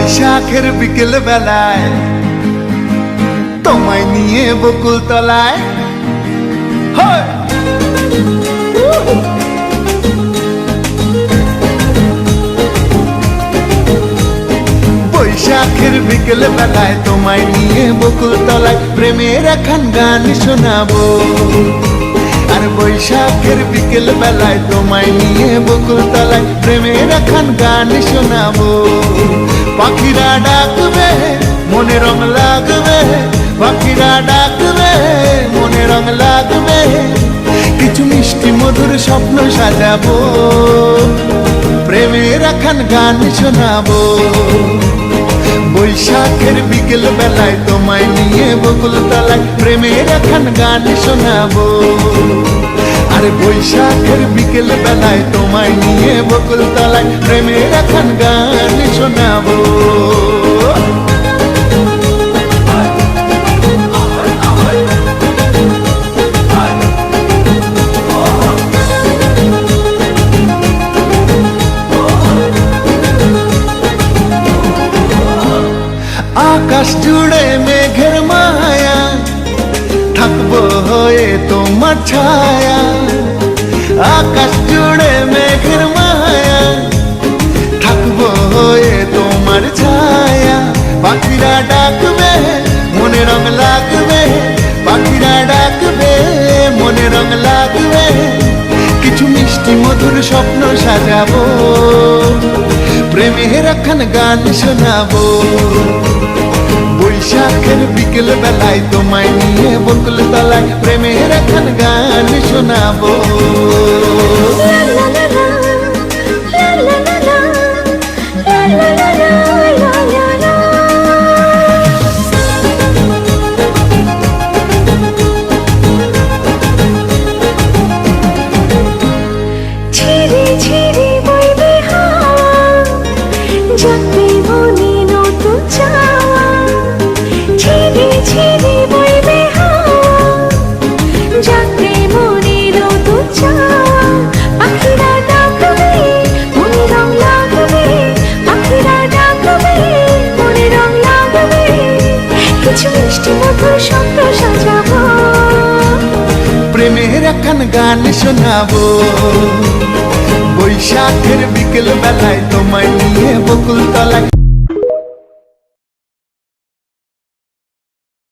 বৈশাখের বিকেল বেলায় তোমায় নিয়ে বকুল তলায় বৈশাখের বিকেল বেলায় তোমায় নিয়ে বকুল তলায় প্রেমের একখান গান শোনাবো। আর বৈশাখের বিকেল বেলায় তোমায় নিয়ে বকুল তলায় প্রেমের একখান গান শোনাবো। পাখিরা ডাকবে মনে রং লাগবে, পাখিরা ডাকবে মনে রং লাগবে, কিছু মিষ্টি মধুর স্বপ্ন সাজাবো, প্রেমের একখান গান শোনাবো। বৈশাখের বিকেল বেলায় তোমায় নিয়ে বকুল তলায় প্রেমের একখান গান শোনাবো। আরে বৈশাখের বিকেল বেলায় তোমায় নিয়ে বকুল তলায় প্রেমের একখান গান শোনাবো। আকাশ জুড়ে মেঘের মায়া, থাকবো হয়ে তোমার ছায়া। আকাশ জুড়ে মেঘের মায়া, থাকবো হয়ে তোমার ছায়া। পাখিরা ডাকবে মনে রং লাগবে, পাখিরা ডাকবে মনে রং লাগবে, কিছু মিষ্টি মধুর স্বপ্ন সাজাবো, প্রেমের একখান গান শোনাবো। বৈশাখের বিকেল বেলায় তোমায় নিয়ে বকুল তলায় প্রেমের একখান গান শোনাবো। প্রেমের একখান গান শোনাবো। বৈশাখের বিকেল বেলায় তোমায় নিয়ে বকুল তলায়